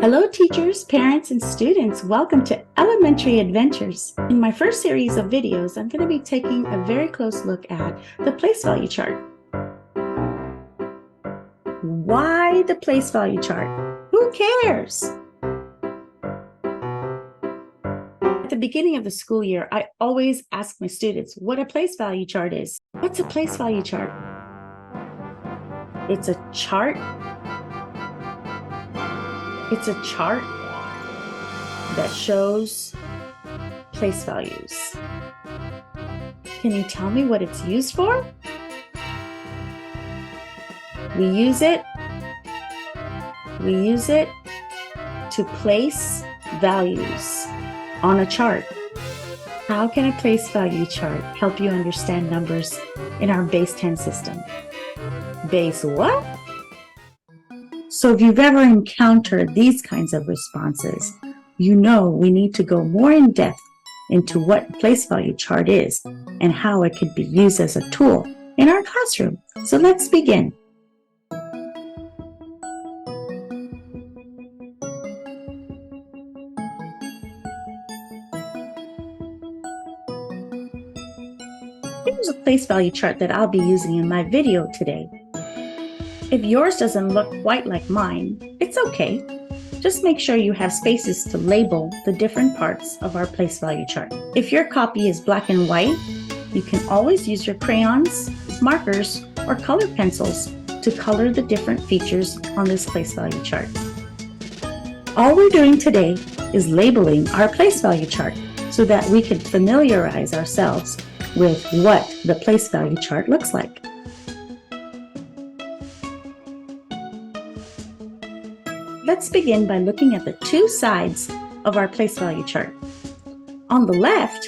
Hello, teachers, parents, and students. Welcome to Elementary Adventures. In my first series of videos, I'm going to be taking a very close look at the place value chart. Why the place value chart? Who cares? At the beginning of the school year, I always ask my students what a place value chart is. What's a place value chart? It's a chart. It's a chart that shows place values. Can you tell me what it's used for? We use it to place values on a chart. How can a place value chart help you understand numbers in our base 10 system? Base what? So if you've ever encountered these kinds of responses, you know we need to go more in depth into what place value chart is and how it could be used as a tool in our classroom. So let's begin. Here's a place value chart that I'll be using in my video today. If yours doesn't look quite like mine, it's okay. Just make sure you have spaces to label the different parts of our place value chart. If your copy is black and white, you can always use your crayons, markers, or color pencils to color the different features on this place value chart. All we're doing today is labeling our place value chart so that we can familiarize ourselves with what the place value chart looks like. Let's begin by looking at the two sides of our place value chart. On the left,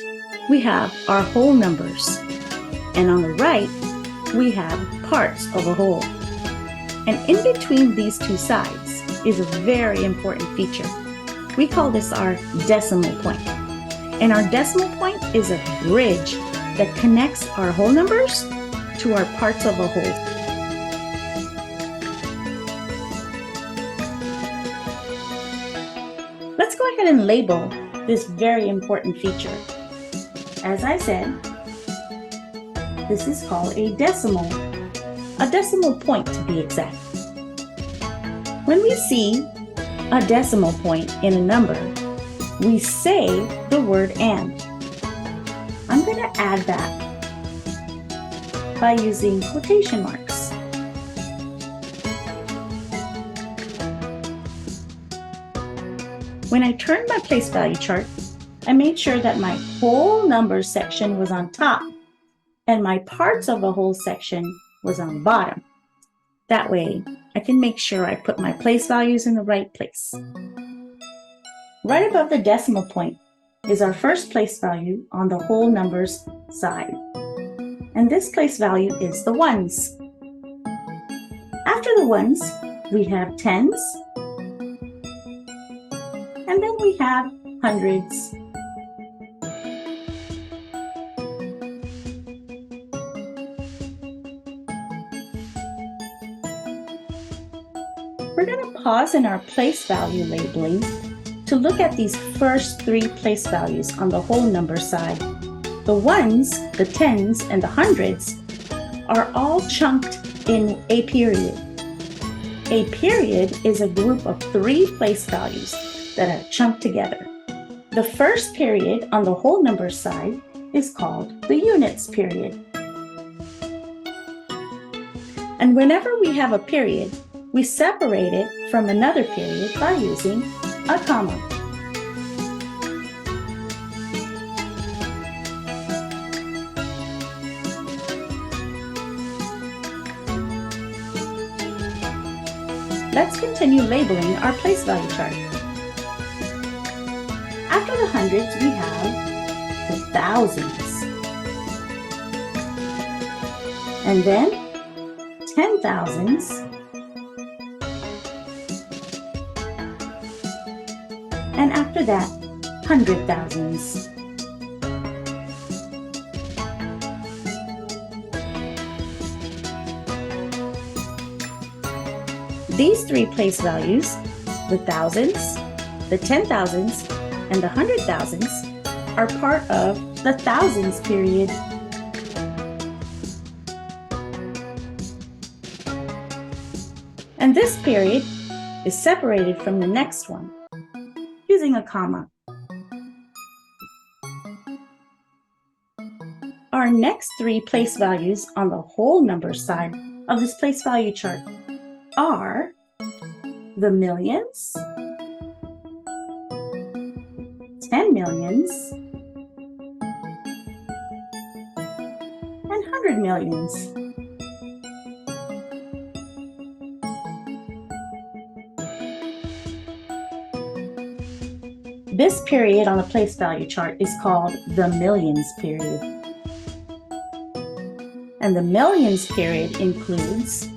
we have our whole numbers, and on the right, we have parts of a whole. And in between these two sides is a very important feature. We call this our decimal point. And our decimal point is a bridge that connects our whole numbers to our parts of a whole. Let's go ahead and label this very important feature. As I said, this is called a decimal point to be exact. When we see a decimal point in a number, we say the word and. I'm going to add that by using quotation marks. When I turned my place value chart, I made sure that my whole numbers section was on top and my parts of a whole section was on bottom. That way, I can make sure I put my place values in the right place. Right above the decimal point is our first place value on the whole numbers side. And this place value is the ones. After the ones, we have tens, and then we have hundreds. We're going to pause in our place value labeling to look at these first three place values on the whole number side. The ones, the tens, and the hundreds are all chunked in a period. A period is a group of three place values that are chunked together. The first period on the whole number side is called the units period. And whenever we have a period, we separate it from another period by using a comma. Let's continue labeling our place value chart. After the hundreds, we have the thousands. And then 10,000s. And after that, 100,000s. These three place values The thousands, the 10,000s, and the 100,000s are part of the thousands period. And this period is separated from the next one using a comma. Our next three place values on the whole number side of this place value chart are the millions, 10 millions, and 100 millions. This period on the place value chart is called the millions period. And the millions period includes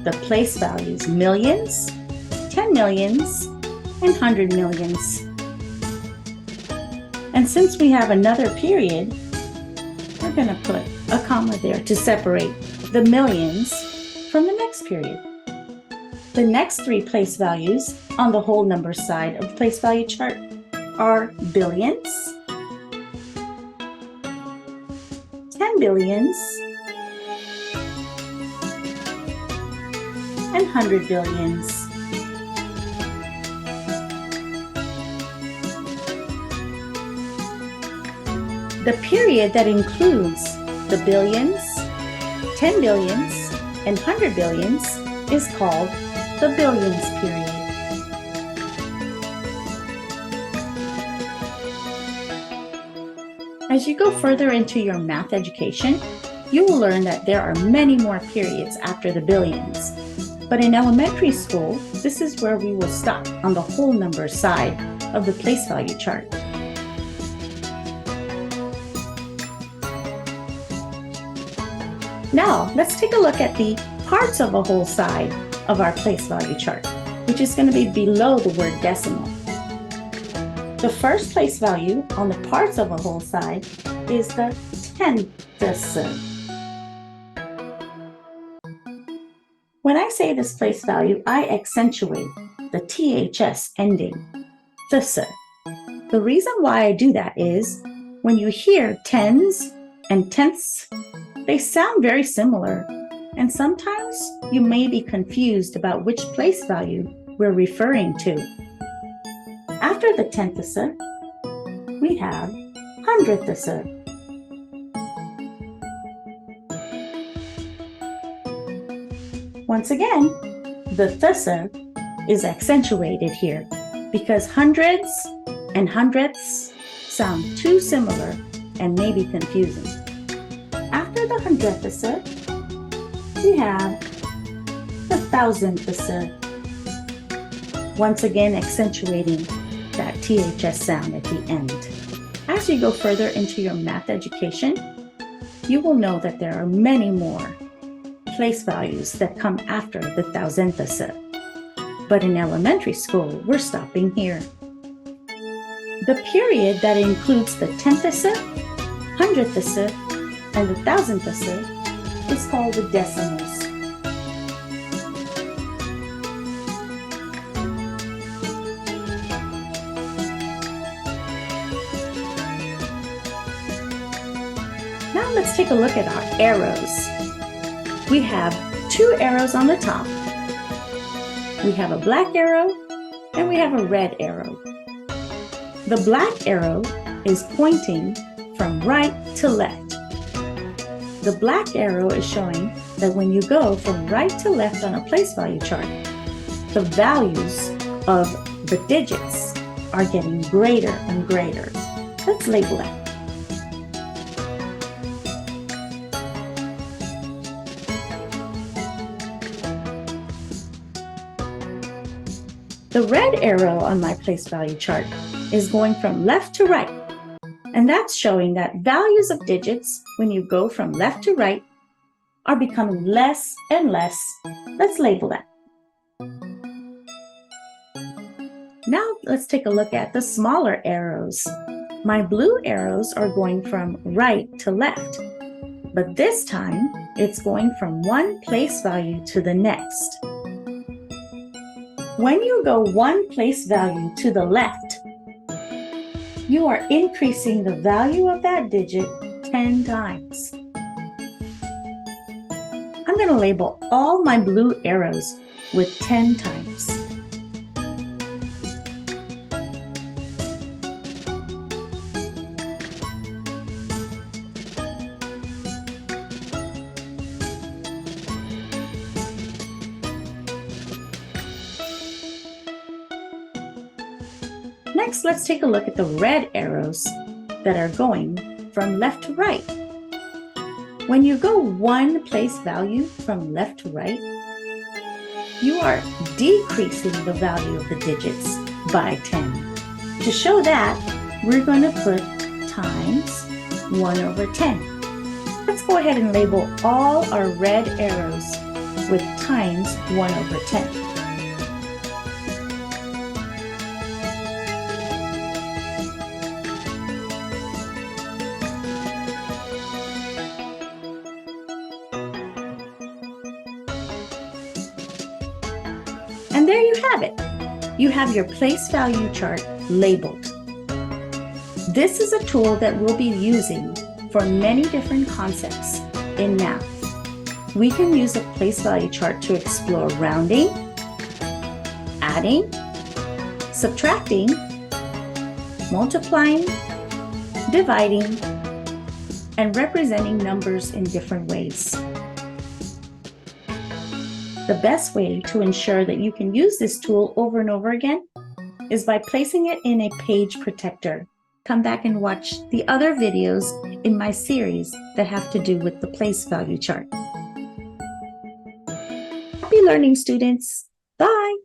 the place values millions, 10 millions, and 100 millions. And since we have another period, we're going to put a comma there to separate the millions from the next period. The next three place values on the whole number side of the place value chart are billions, 10 billions, and 100 billions. The period that includes the billions, 10 billions, and 100 billions is called the billions period. As you go further into your math education, you will learn that there are many more periods after the billions. But in elementary school, this is where we will stop on the whole number side of the place value chart. Now, let's take a look at the parts of a whole side of our place value chart, which is going to be below the word decimal. The first place value on the parts of a whole side is the tenth. When I say this place value, I accentuate the THS ending, ths. The reason why I do that is when you hear tens and tenths, they sound very similar, and sometimes you may be confused about which place value we're referring to. After the tenths, we have hundredths. Once again, the ths is accentuated here because hundreds and hundredths sound too similar and may be confusing. After the hundredths, we have the thousandths. Once again, accentuating that THS sound at the end. As you go further into your math education, you will know that there are many more place values that come after the thousandths. But in elementary school, we're stopping here. The period that includes the tenths, hundredths, and the thousandths is called the decimals. Now let's take a look at our arrows. We have two arrows on the top. We have a black arrow and we have a red arrow. The black arrow is pointing from right to left. The black arrow is showing that when you go from right to left on a place value chart, the values of the digits are getting greater and greater. Let's label that. The red arrow on my place value chart is going from left to right, and that's showing that values of digits, when you go from left to right, are becoming less and less. Let's label that. Now let's take a look at the smaller arrows. My blue arrows are going from right to left, but this time it's going from one place value to the next. When you go one place value to the left, you are increasing the value of that digit 10 times. I'm going to label all my blue arrows with 10 times. Next, let's take a look at the red arrows that are going from left to right. When you go one place value from left to right, you are decreasing the value of the digits by 10. To show that, we're going to put times 1 over 10. Let's go ahead and label all our red arrows with times 1 over 10. And there you have it. You have your place value chart labeled. This is a tool that we'll be using for many different concepts in math. We can use a place value chart to explore rounding, adding, subtracting, multiplying, dividing, and representing numbers in different ways. The best way to ensure that you can use this tool over and over again is by placing it in a page protector. Come back and watch the other videos in my series that have to do with the place value chart. Happy learning, students. Bye.